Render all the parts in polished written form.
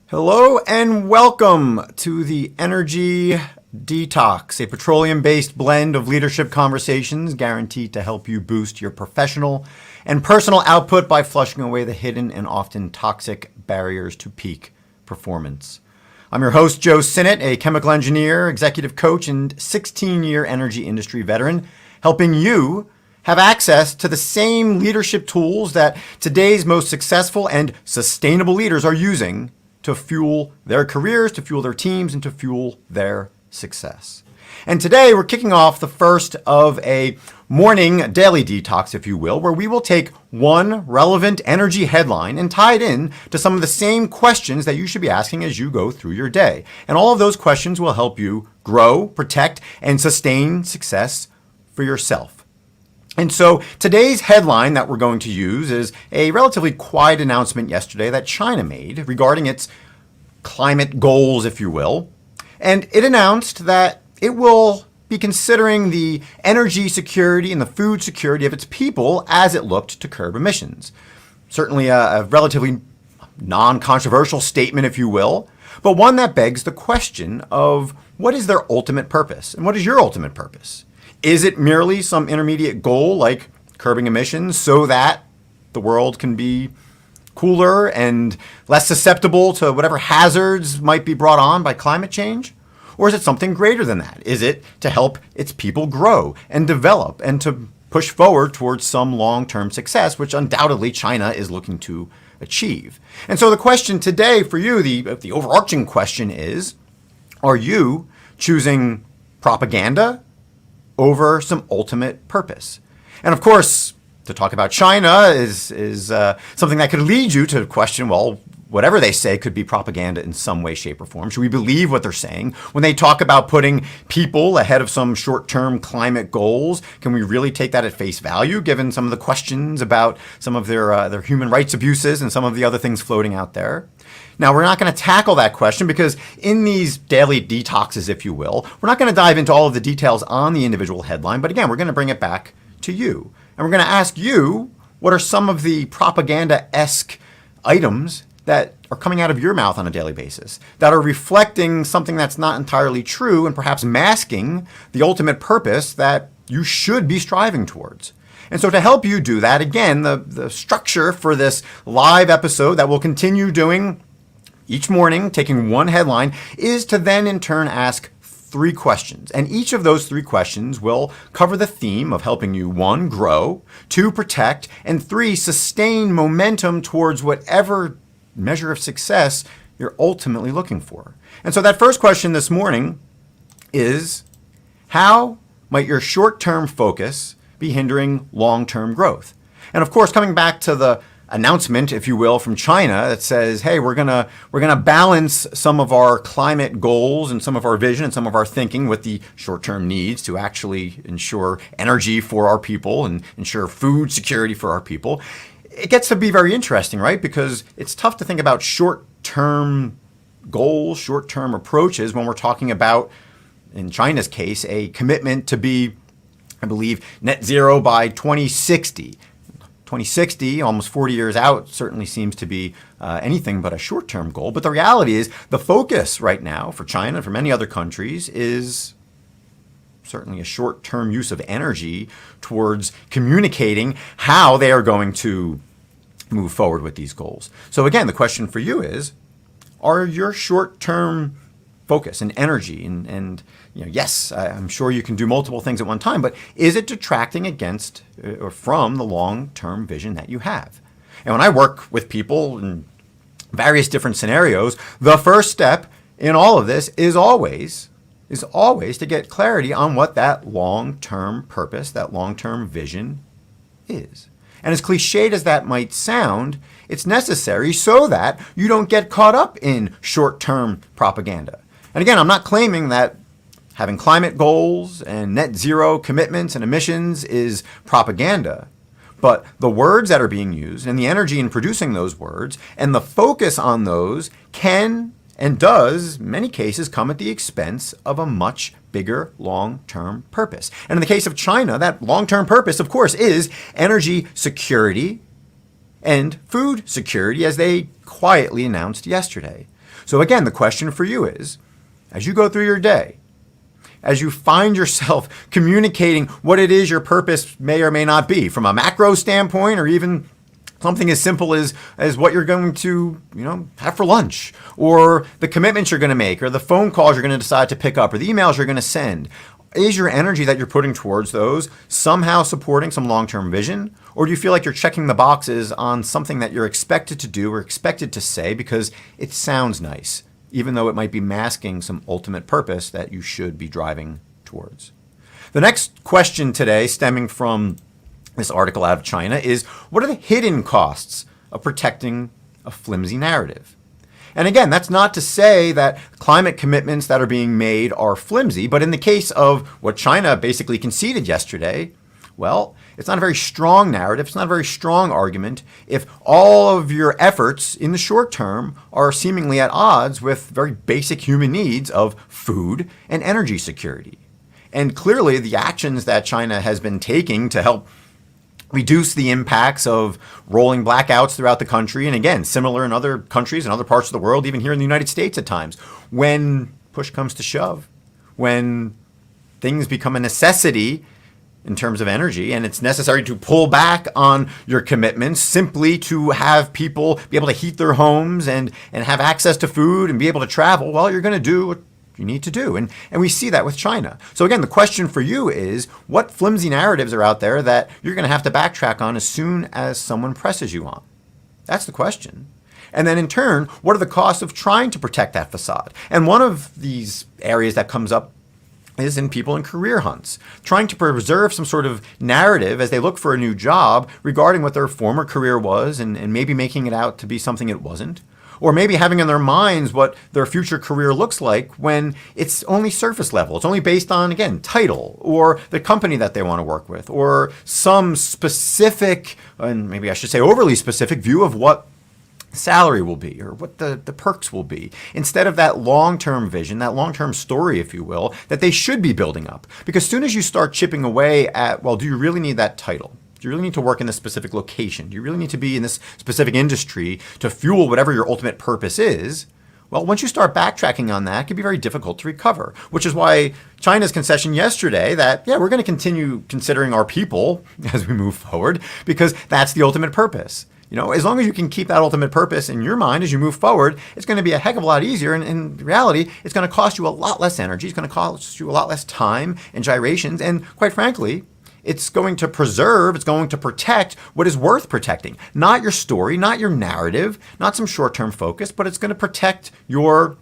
Hello and welcome to the Energy Detox, a petroleum-based blend of leadership conversations guaranteed to help you boost your professional and personal output by flushing away the hidden and often toxic barriers to peak performance. I'm your host, 𝐬𝐮, a chemical engineer, executive coach, and 16-year energy industry veteran, helping you have access to the same leadership tools that today's most successful and sustainable leaders are using to fuel their careers, to fuel their teams, and to fuel their success. And today we're kicking off the first of a morning daily detox, if you will, where we will take one relevant energy headline and tie it in to some of the same questions that you should be asking as you go through your day. And all of those questions will help you grow, protect, and sustain success for yourself. And so today's headline that we're going to use is a relatively quiet announcement yesterday that China made regarding its climate goals, if you will. And it announced that it will be considering the energy security and the food security of its people as it looked to curb emissions. Certainly a relatively non-controversial statement, if you will, but one that begs the question of what is their ultimate purpose and what is your ultimate purpose? Is it merely some intermediate goal like curbing emissions so that the world can be cooler and less susceptible to whatever hazards might be brought on by climate change? Or is it something greater than that? Is it to help its people grow and develop and to push forward towards some long-term success, which undoubtedly China is looking to achieve? And so the question today for you, the overarching question is, are you choosing propaganda over some ultimate purpose? And of course, to talk about China is something that could lead you to question, well, whatever they say could be propaganda in some way, shape, or form. Should we believe what they're saying? When they talk about putting people ahead of some short-term climate goals, can we really take that at face value, given some of the questions about some of their human rights abuses and some of the other things floating out there? Now, we're not going to tackle that question because in these daily detoxes, if you will, we're not going to dive into all of the details on the individual headline, but again, we're going to bring it back to you. And we're going to ask you, what are some of the propaganda-esque items that are coming out of your mouth on a daily basis, that are reflecting something that's not entirely true and perhaps masking the ultimate purpose that you should be striving towards? And so to help you do that, again, the structure for this live episode that we'll continue doing each morning, taking one headline, is to then in turn ask three questions. And each of those three questions will cover the theme of helping you, one, grow, two, protect, and three, sustain momentum towards whatever measure of success you're ultimately looking for. And so that first question this morning is, how might your short-term focus be hindering long-term growth? And of course, coming back to the announcement, if you will, from China that says, hey, we're gonna balance some of our climate goals and some of our vision and some of our thinking with the short-term needs to actually ensure energy for our people and ensure food security for our people. It gets to be very interesting, right? Because it's tough to think about short-term goals, short-term approaches when we're talking about, in China's case, a commitment to be, I believe, net zero by 2060. 2060, almost 40 years out, certainly seems to be anything but a short-term goal. But the reality is the focus right now for China and for many other countries is certainly a short-term use of energy towards communicating how they are going to move forward with these goals. So again, the question for you is, are your short-term focus and energy and yes, I'm sure you can do multiple things at one time, but is it detracting against or from the long-term vision that you have? And when I work with people in various different scenarios, the first step in all of this is always to get clarity on what that long-term purpose, that long-term vision is. And as cliched as that might sound, it's necessary so that you don't get caught up in short-term propaganda. And again, I'm not claiming that having climate goals and net zero commitments and emissions is propaganda. But the words that are being used and the energy in producing those words and the focus on those can and does, in many cases, come at the expense of a much bigger long-term purpose. And in the case of China, that long-term purpose, of course, is energy security and food security, as they quietly announced yesterday. So again, the question for you is, as you go through your day, as you find yourself communicating what it is your purpose may or may not be, from a macro standpoint, or even something as simple as what you're going to, have for lunch, or the commitments you're going to make, or the phone calls you're going to decide to pick up, or the emails you're going to send. Is your energy that you're putting towards those somehow supporting some long-term vision? Or do you feel like you're checking the boxes on something that you're expected to do or expected to say because it sounds nice, even though it might be masking some ultimate purpose that you should be driving towards? The next question today, stemming from this article out of China, is what are the hidden costs of protecting a flimsy narrative? And again, that's not to say that climate commitments that are being made are flimsy, but in the case of what China basically conceded yesterday, well, it's not a very strong narrative, it's not a very strong argument if all of your efforts in the short term are seemingly at odds with very basic human needs of food and energy security. And clearly the actions that China has been taking to help reduce the impacts of rolling blackouts throughout the country, and again, similar in other countries and other parts of the world, even here in the United States at times, when push comes to shove, when things become a necessity in terms of energy, and it's necessary to pull back on your commitments simply to have people be able to heat their homes and have access to food and be able to travel, well, you're going to do what you need to do. And we see that with China. So again, the question for you is, what flimsy narratives are out there that you're going to have to backtrack on as soon as someone presses you on? That's the question. And then in turn, what are the costs of trying to protect that facade? And one of these areas that comes up is in people in career hunts, trying to preserve some sort of narrative as they look for a new job regarding what their former career was and maybe making it out to be something it wasn't. Or maybe having in their minds what their future career looks like when it's only surface level. It's only based on, again, title or the company that they want to work with or some specific, and maybe I should say overly specific, view of what salary will be or what the perks will be, instead of that long-term vision, that long-term story, if you will, that they should be building up. Because as soon as you start chipping away at, well, do you really need that title? Do you really need to work in this specific location? Do you really need to be in this specific industry to fuel whatever your ultimate purpose is? Well, once you start backtracking on that, it can be very difficult to recover, which is why China's concession yesterday that, yeah, we're going to continue considering our people as we move forward because that's the ultimate purpose. As long as you can keep that ultimate purpose in your mind as you move forward, it's going to be a heck of a lot easier. And in reality, it's going to cost you a lot less energy. It's going to cost you a lot less time and gyrations. And quite frankly, it's going to preserve, it's going to protect what is worth protecting. Not your story, not your narrative, not some short-term focus, but it's going to protect your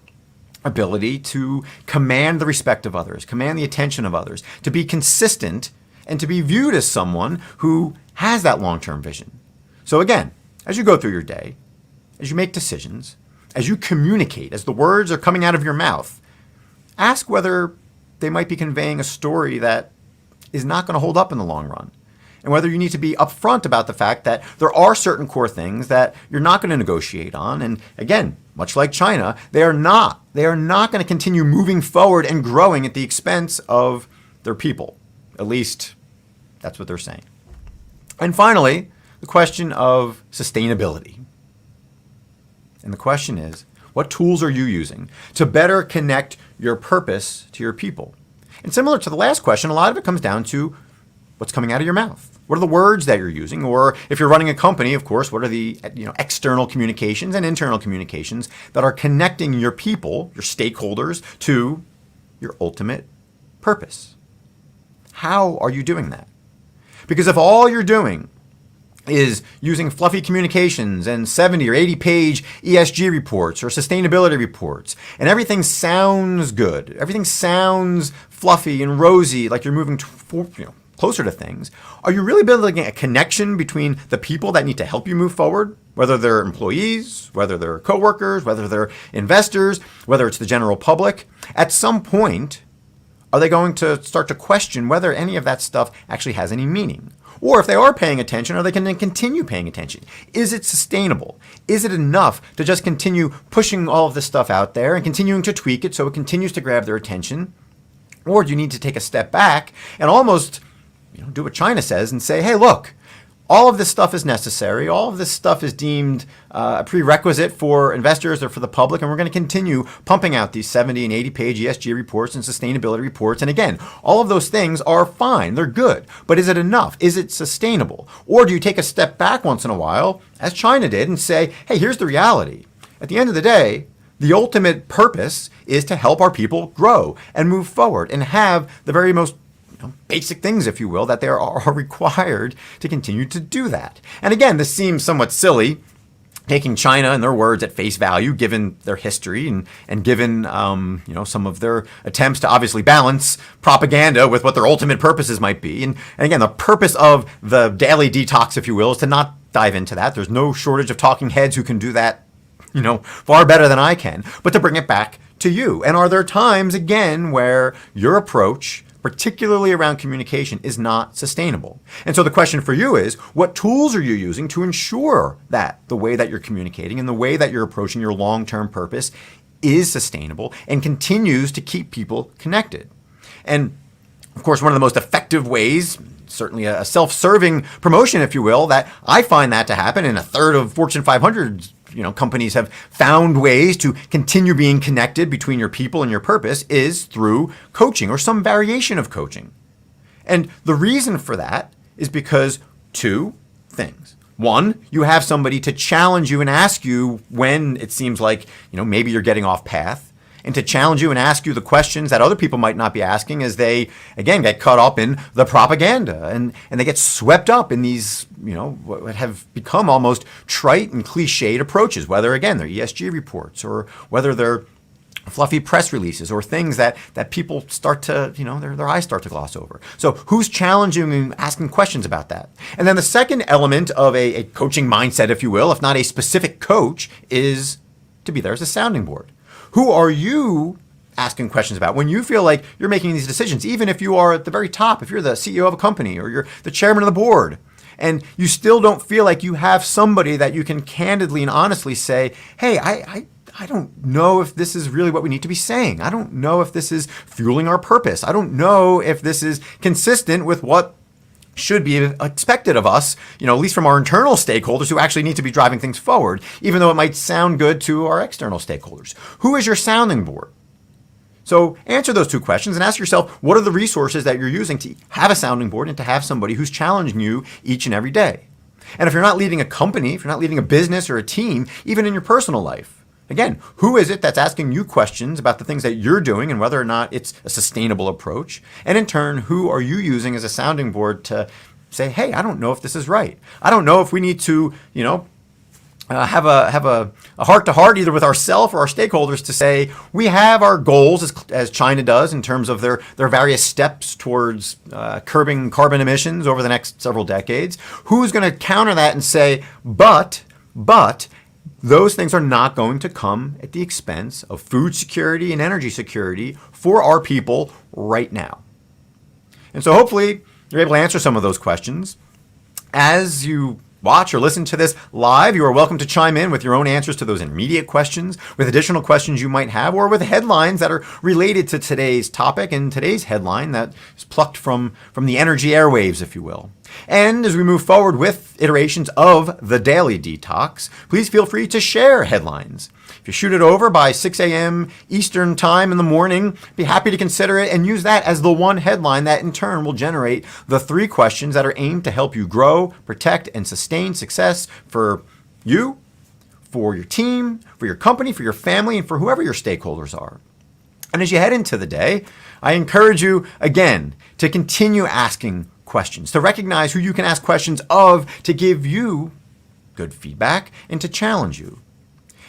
ability to command the respect of others, command the attention of others, to be consistent, and to be viewed as someone who has that long-term vision. So again, as you go through your day, as you make decisions, as you communicate, as the words are coming out of your mouth, ask whether they might be conveying a story that is not going to hold up in the long run. And whether you need to be upfront about the fact that there are certain core things that you're not going to negotiate on. And again, much like China, they are not going to continue moving forward and growing at the expense of their people. At least that's what they're saying. And finally, the question of sustainability. And the question is, what tools are you using to better connect your purpose to your people? And similar to the last question, a lot of it comes down to what's coming out of your mouth. What are the words that you're using? Or if you're running a company, of course, what are the external communications and internal communications that are connecting your people, your stakeholders, to your ultimate purpose? How are you doing that? Because if all you're doing is using fluffy communications and 70 or 80-page ESG reports or sustainability reports, and everything sounds good, everything sounds fluffy and rosy, like you're moving closer to things, are you really building a connection between the people that need to help you move forward, whether they're employees, whether they're coworkers, whether they're investors, whether it's the general public? At some point, Are they going to start to question whether any of that stuff actually has any meaning? Or if they are paying attention, are they going to continue paying attention? Is it sustainable? Is it enough to just continue pushing all of this stuff out there and continuing to tweak it so it continues to grab their attention? Or do you need to take a step back and almost do what China says and say, hey, look, all of this stuff is necessary. All of this stuff is deemed a prerequisite for investors or for the public, and we're going to continue pumping out these 70 and 80-page ESG reports and sustainability reports. And again, all of those things are fine. They're good. But is it enough? Is it sustainable? Or do you take a step back once in a while, as China did, and say, hey, here's the reality. At the end of the day, the ultimate purpose is to help our people grow and move forward and have the very most basic things, if you will, that they are required to continue to do that. And again, this seems somewhat silly, taking China and their words at face value, given their history and given some of their attempts to obviously balance propaganda with what their ultimate purposes might be. And again, the purpose of the daily detox, if you will, is to not dive into that. There's no shortage of talking heads who can do that far better than I can, but to bring it back to you. And are there times, again, where your approach, particularly around communication, is not sustainable? And so the question for you is, what tools are you using to ensure that the way that you're communicating and the way that you're approaching your long-term purpose is sustainable and continues to keep people connected? And of course, one of the most effective ways, certainly a self-serving promotion, if you will, that I find that to happen, and a third of Fortune 500 companies have found ways to continue being connected between your people and your purpose, is through coaching or some variation of coaching. And the reason for that is because two things. One, you have somebody to challenge you and ask you when it seems like, maybe you're getting off path, and to challenge you and ask you the questions that other people might not be asking as they, again, get caught up in the propaganda and they get swept up in these, what have become almost trite and cliched approaches, whether, again, they're ESG reports or whether they're fluffy press releases or things that people start to, their eyes start to gloss over. So who's challenging and asking questions about that? And then the second element of a coaching mindset, if you will, if not a specific coach, is to be there as a sounding board. Who are you asking questions about when you feel like you're making these decisions, even if you are at the very top, if you're the CEO of a company or you're the chairman of the board, and you still don't feel like you have somebody that you can candidly and honestly say, hey, I don't know if this is really what we need to be saying. I don't know if this is fueling our purpose. I don't know if this is consistent with what should be expected of us, at least from our internal stakeholders who actually need to be driving things forward, even though it might sound good to our external stakeholders. Who is your sounding board? So answer those two questions and ask yourself, what are the resources that you're using to have a sounding board and to have somebody who's challenging you each and every day? And if you're not leading a company, if you're not leading a business or a team, even in your personal life, again, who is it that's asking you questions about the things that you're doing and whether or not it's a sustainable approach? And in turn, who are you using as a sounding board to say, hey, I don't know if this is right. I don't know if we need to, have a heart-to-heart either with ourselves or our stakeholders to say, we have our goals as China does in terms of their various steps towards curbing carbon emissions over the next several decades. Who's going to counter that and say, but those things are not going to come at the expense of food security and energy security for our people right now? And so hopefully you're able to answer some of those questions. As you watch or listen to this live, you are welcome to chime in with your own answers to those immediate questions, with additional questions you might have, or with headlines that are related to today's topic and today's headline that is plucked from the energy airwaves, if you will. And as we move forward with iterations of the Daily Detox, please feel free to share headlines. If you shoot it over by 6 a.m. Eastern time in the morning, be happy to consider it and use that as the one headline that in turn will generate the 3 questions that are aimed to help you grow, protect, and sustain success for you, for your team, for your company, for your family, and for whoever your stakeholders are. And as you head into the day, I encourage you, again, to continue asking questions, to recognize who you can ask questions of, to give you good feedback, and to challenge you.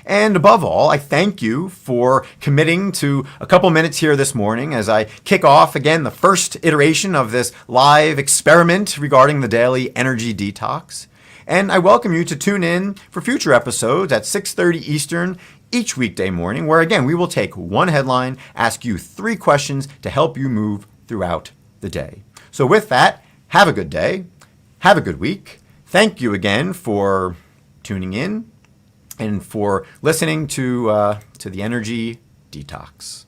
And above all, I thank you for committing to a couple minutes here this morning as I kick off again the first iteration of this live experiment regarding the daily energy detox. And I welcome you to tune in for future episodes at 6:30 Eastern each weekday morning, where again, we will take one headline, ask you 3 questions to help you move throughout the day. So with that, have a good day. Have a good week. Thank you again for tuning in and for listening to the Energy Detox.